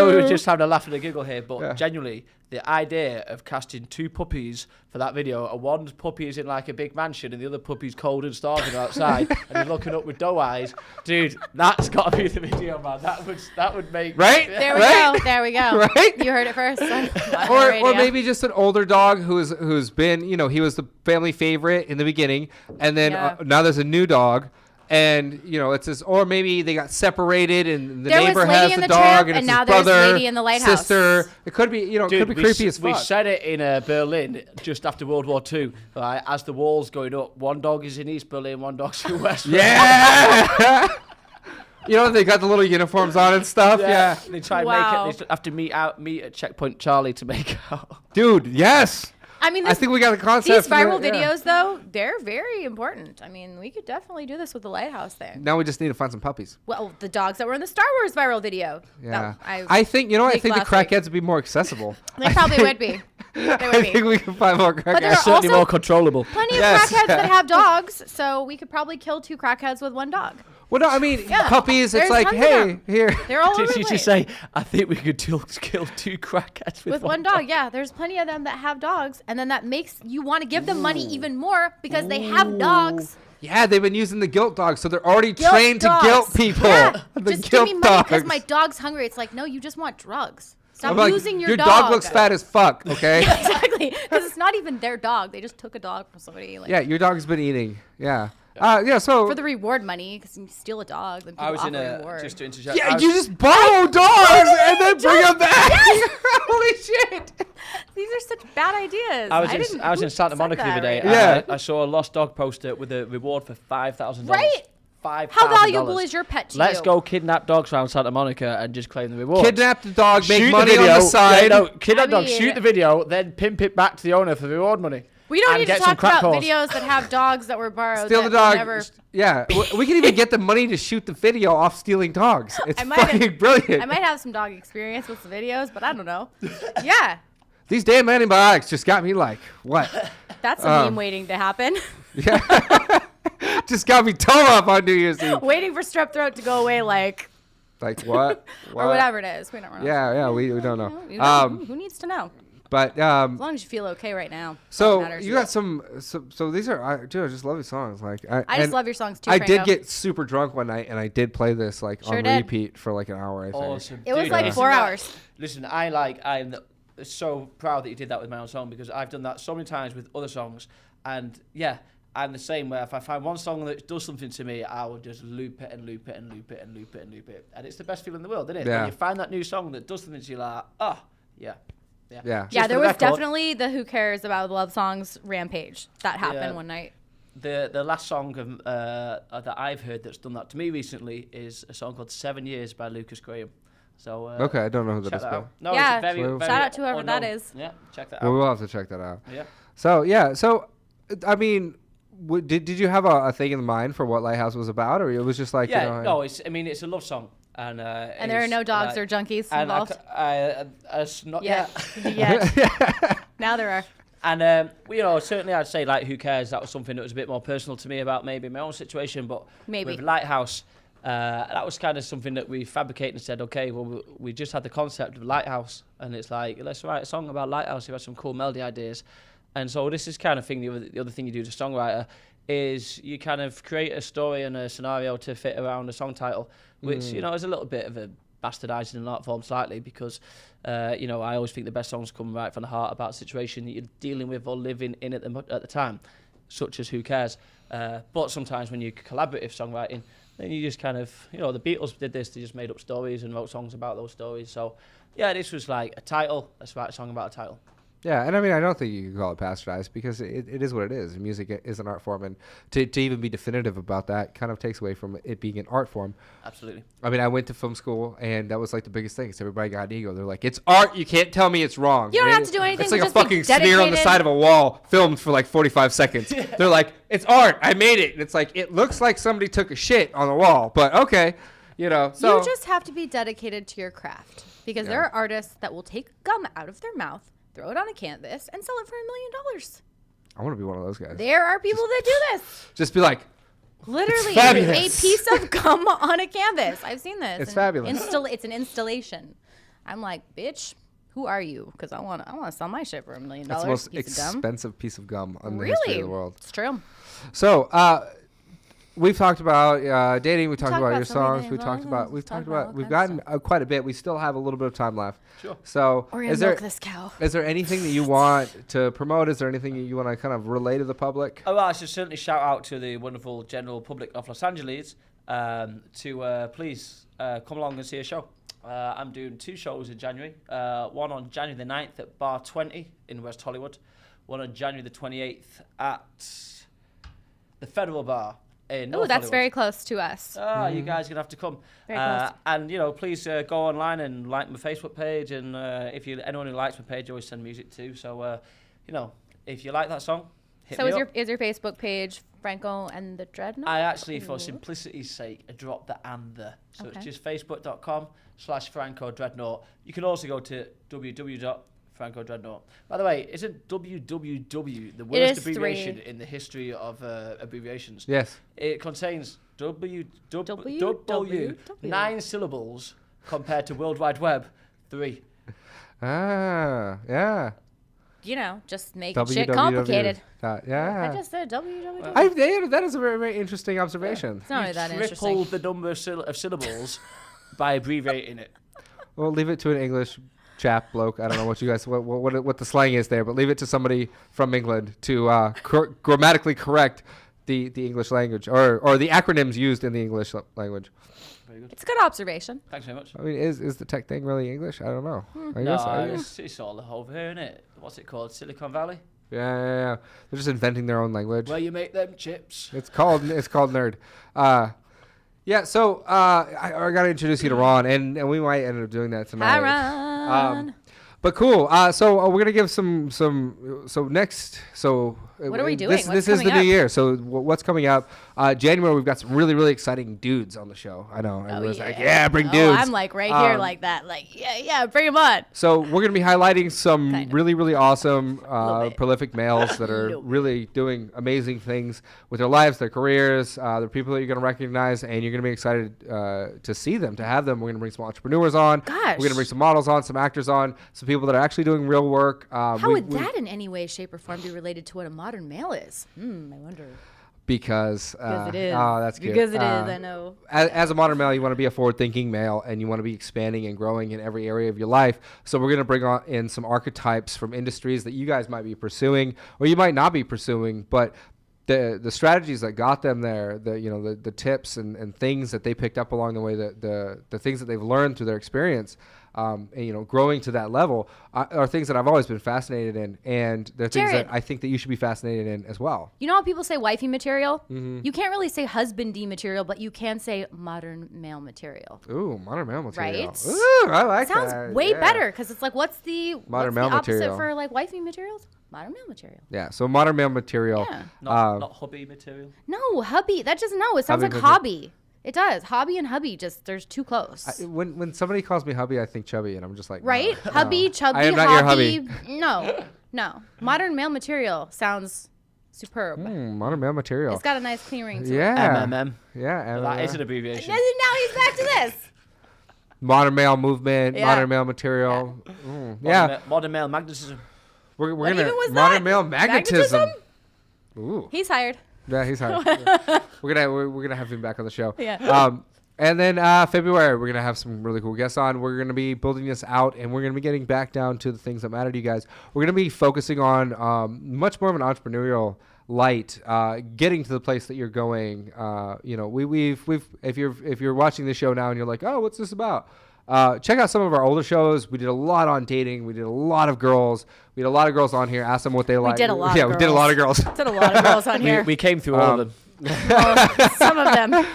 we were remember just having a laugh and a giggle here, but Yeah. genuinely, the idea of casting two puppies for that video, and one puppy is in like a big mansion, and the other puppy's cold and starving outside, and he's looking up with doe eyes, dude, that's got to be the video, man. That would make Right? There we Right? go. There we go. Right? You heard it first. on the or radio. maybe just an older dog who's been, you know, he was the family favorite in the beginning, and then Yeah. now there's a new dog, and you know it's this, or maybe they got separated and the There was neighbor Lady has in the the dog Tramp, and and it's now his there's brother, Lady in the Lighthouse. sister. It could be, you know, it Dude, could be creepy as we fuck. said it in Berlin just after World War II. Right, as the wall's going up, one dog is in East Berlin, one dog's in West Berlin. Yeah. You know, they got the little uniforms on and stuff. Yeah. They try and Wow. make it. They have to meet at Checkpoint Charlie to make out. Dude, yes. I mean, I think we got the concept. these for viral that, yeah. videos, though, they're very important. I mean, we could definitely do this with the lighthouse thing. Now we just need to find some puppies. Well, the dogs that were in the Star Wars viral video. Yeah. That I think, you know what? I leaked think the last week. crackheads would be more accessible. They probably would be. They would I think be. we can find more there crackheads. are Certainly also more controllable. plenty of Yes. crackheads that have dogs, so we could probably kill 2 crackheads with 1 dog. Well, no, I mean, Yeah. puppies, it's There's like, tons of hey, them. here. They're all over Did the you place. just say, I think we could kill 2 crackheads With 1 dog, yeah. There's plenty of them that have dogs, and then that makes you want to give them money even more because they have dogs. Yeah, they've been using the guilt dog, so they're already Guilt trained dogs. to guilt people. Yeah. The Just give guilt me money because dogs. my dog's hungry. It's like, no, you just want drugs. Stop I'm like, using your dog looks fat as fuck, okay? Exactly, because it's not even their dog. They just took a dog from somebody. Like, Yeah, your dog's been eating. Yeah. So For the reward money, because you steal a dog, then people I was in offer a reward. just to interject. yeah, you just borrow dogs and then bring them back. Holy shit! These are such bad ideas. I was who in Santa said Monica the that other day. right and Yeah. I saw a lost dog poster with a reward for $5,000. Right? $5,000. How valuable is your pet to you? Let's go kidnap dogs around Santa Monica and just claim the reward. Kidnap the dog, make Shoot money the video, on the side. Yeah, no, kidnap I dog, mean- shoot the video, then pimp it back to the owner for the reward money. We don't and need to get some talk crack about calls. videos that have dogs that were borrowed. Steal the that dog. Never, Yeah, we can even get the money to shoot the video off stealing dogs. It's I might fucking have- brilliant. I might have some dog experience with the videos, but I don't know. Yeah, These damn antibiotics just got me like, what? that's a meme waiting to happen. Just got me toe up on New Year's Eve. Waiting for strep throat to go away, like, Like what? or whatever it is. We don't know. Yeah, we don't know. You know, who needs to know? But As long as you feel okay right now. so all that matters. you got some. So these are, dude, I just love these songs. Like I just and love your songs too. I Franco. did get super drunk one night, and I did play this like Sure on did. repeat for like an hour. I think. Awesome. It was Dude, like listen, 4 hours. Listen, I'm so proud that you did that with my own song because I've done that so many times with other songs. And yeah, I'm the same where if I find one song that does something to me, I will just loop it and loop it and loop it and loop it and loop it. And it's the best feeling in the world, isn't it? Yeah. When you find that new song that does something to you, like, oh, yeah. Yeah. Yeah, Just there for the was record, definitely the Who Cares About Love Songs rampage that happened Yeah. one night. The last song that I've heard that's done that to me recently is a song called 7 Years by Lucas Graham. So Okay, I don't know who that check is. that but out. No, Yeah. it's very, Shout very out to whoever that unknown. is. Yeah, check that Well, out. we'll have to check that out. Yeah. So yeah, I mean, did you have a thing in mind for what Lighthouse was about, or it was just like Yeah, you know? no, it's a love song, and And there are no dogs or junkies and involved. not Yeah. yet. Yeah. Now there are. And certainly I'd say like, who cares? That was something that was a bit more personal to me about maybe my own situation, but Maybe. with Lighthouse, that was kind of something that we fabricated and said, okay, well, we just had the concept of Lighthouse, and it's like, let's write a song about Lighthouse. We had some cool melody ideas, and so this is kind of thing. The other thing you do as a songwriter is you kind of create a story and a scenario to fit around a song title, which is a little bit of a bastardizing in art form slightly because I always think the best songs come right from the heart about a situation that you're dealing with or living in at the time, such as Who Cares. But sometimes when you collaborative songwriting, then you just kind of, the Beatles did this, they just made up stories and wrote songs about those stories. So yeah, this was like a title, let's write a song about a title. Yeah, and I mean, I don't think you can call it bastardized because it is what it is. Music is an art form, and to even be definitive about that kind of takes away from it being an art form. Absolutely. I mean, I went to film school, and that was like the biggest thing. Because everybody got an ego. They're like, "It's art. You can't tell me it's wrong." You don't And have to do anything It's but like a just be fucking smear on the dedicated. side of a wall, filmed for like 45 seconds. They're like, "It's art. I made it." And it's like it looks like somebody took a shit on the wall, but okay, So You just have to be dedicated to your craft because there are artists that will take gum out of their mouth, throw it on a canvas, and sell it for $1 million. I want to be one of those guys. There are people that do this. Just be like, Literally, fabulous. a piece of gum on a canvas. I've seen this. It's And fabulous. It's an installation. I'm like, bitch, who are you? Because I want to sell my shit for $1 million. that's the most piece of gum. expensive piece of gum in the history of the world. It's true. So, we've talked about dating. We talked talked about about your so many songs. things. We've gotten quite a bit. We still have a little bit of time left. Sure. So, We're gonna is there milk this cow. is there anything that you want to promote? Is there anything you want to kind of relay to the public? Oh, well, I should certainly shout out to the wonderful general public of Los Angeles to please come along and see a show. I'm doing 2 shows in January. One on January the 9th at Bar 20 in West Hollywood. One on January the 28th at the Federal Bar in Oh, North that's Hollywood. very close to us. You guys are going to have to come. Very close. And, please go online and like my Facebook page. And anyone who likes my page, I always send music to. So, if you like that song, hit So me is up. your Facebook page Franco and the Dreadnought? I actually, for Ooh. simplicity's sake, I dropped the and the. So Okay. it's just facebook.com/Franco Dreadnought. You can also go to www.Franco Dreadnought. By the way, isn't www the worst is abbreviation 3. in the history of abbreviations? Yes. It contains www. 9 syllables compared to World Wide Web 3. Yeah. Just make www. shit complicated. Yeah. I just said www. That is a very, very interesting observation. It's not really that Tripled interesting. the number of syllables by abbreviating it. Well, leave it to an English chap, bloke. I don't know what you guys, what the slang is there, but leave it to somebody from England to grammatically correct the English language or the acronyms used in the English language. Very good. It's a good observation. Thanks very much. I mean, is the tech thing really English? I don't know. I No, guess. it's all over here, isn't it? What's it called? Silicon Valley? Yeah. They're just inventing their own language. Where you make them chips. It's called nerd. Yeah. So I got to introduce you to Ron, and we might end up doing that tonight. Hi, Ron. But cool. So we're gonna give some. So next. So What are we doing? This What's is the coming new up? year. So what's coming up? January we've got some really really exciting dudes on the show. I know. Everyone's like, yeah, bring dudes. I'm like right here like that. Like yeah, bring them on. So we're gonna be highlighting some Kind of. really really awesome bit. prolific males that are Little bit. really doing amazing things with their lives, their careers. They're people that you're gonna recognize, and you're gonna be excited to see them, to have them. We're gonna bring some entrepreneurs on. Gosh. We're gonna bring some models on, some actors on, some people that are actually doing real work. How would that in any way, shape, or form be related to what a modern male is? I wonder. Because Because it is. Oh, that's cute. Because it is. I know. As a modern male, you want to be a forward-thinking male, and you want to be expanding and growing in every area of your life. So we're going to bring in some archetypes from industries that you guys might be pursuing, or you might not be pursuing, but the strategies that got them there, the tips and things that they picked up along the way, the things that they've learned through their experience. And, growing to that level are things that I've always been fascinated in, and they're things Jared. that I think that you should be fascinated in as well. You know how people say wifey material? Mm-hmm. You can't really say husbandy material, but you can say modern male material. Ooh, modern male material. Right? Ooh, I like that. Sounds way Yeah. better because it's like, what's the Modern male opposite material. for like wifey materials? Modern male material. Yeah, so modern male material. Yeah. Not hubby material. No, hubby. That just no. It sounds Hubby like material. hobby. It does. Hobby and hubby just there's too close. When somebody calls me hubby, I think chubby, and I'm just like, Right? no, Hubby, no. chubby, I am not hobby. your hubby. No. Modern male material sounds superb. Modern male material. It's got a nice clean ring to it. Yeah. MMM. Yeah. That is an abbreviation. And now he's back to this. Modern male movement, Yeah. modern male material. Yeah. Modern male magnetism. We're What gonna even was modern that? male magnetism. Magnetism? Ooh. He's hired. Yeah, he's hard. we're gonna have him back on the show. Yeah. And then February, we're gonna have some really cool guests on. We're gonna be building this out, and we're gonna be getting back down to the things that matter to you guys. We're gonna be focusing on much more of an entrepreneurial light, getting to the place that you're going. We've if you're watching the show now and you're like, oh, what's this about? Check out some of our older shows. We did a lot on dating. We did a lot of girls. We had a lot of girls on here. Asked them what they like. did a lot Yeah, of we did a girls. lot of girls. Did a lot of girls on here. We came through all of them. Well, some of them.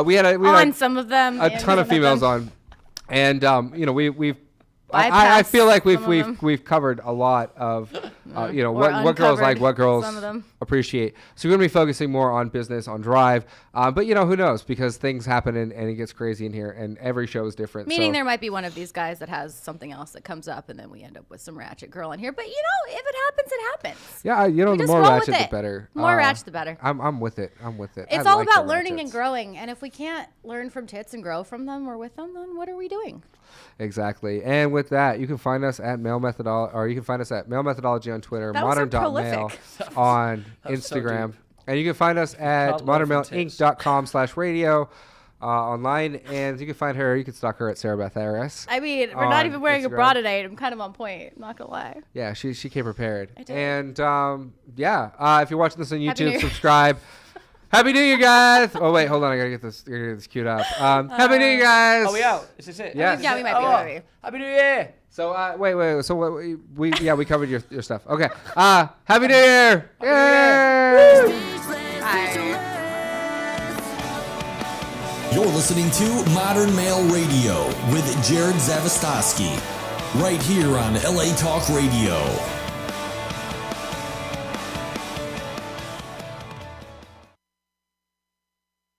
We had Some of them. a and ton of some females them. on, and we've. I Bypassed feel like some of them. we've covered a lot of what girls uncovered like, what girls some of them. appreciate. So we're gonna be focusing more on business, on drive. But who knows, because things happen and it gets crazy in here, and every show is different. Meaning so. there might be one of these guys that has something else that comes up, and then we end up with some ratchet girl in here. But if it happens, it happens. Yeah, We the just more roll with ratchet, the it. better. More ratchet, the better. I'm with it. It's I all like about the learning and ratchets. growing. And if we can't learn from tits and grow from them or with them, then what are we doing? Exactly. And with that, you can find us at Male Methodology, or you can find us at Male Methodology on Twitter, That was so modern.male prolific. on That was so Instagram. deep. And you can find us at Can't learn from tits. modernmaleinc.com/radio online. And you can find her, you can stalk her at Sarah Beth Harris. I mean, we're on not even wearing a Instagram. bra tonight. I'm kind of on point. I'm not going to lie. Yeah, she came prepared. I did. And if you're watching this on Happy New YouTube, Year. subscribe. Happy New Year, guys! Oh wait, hold on, I gotta get this queued up. Happy New Year, guys! Are we out? Is this it? Yes. Yeah, we might be. Oh, Maybe. Happy New Year! So wait. So what we covered your stuff. Okay. Happy New Year! Yay! Hi. You're listening to Modern Male Radio with Jerod Zavistoski, right here on LA Talk Radio.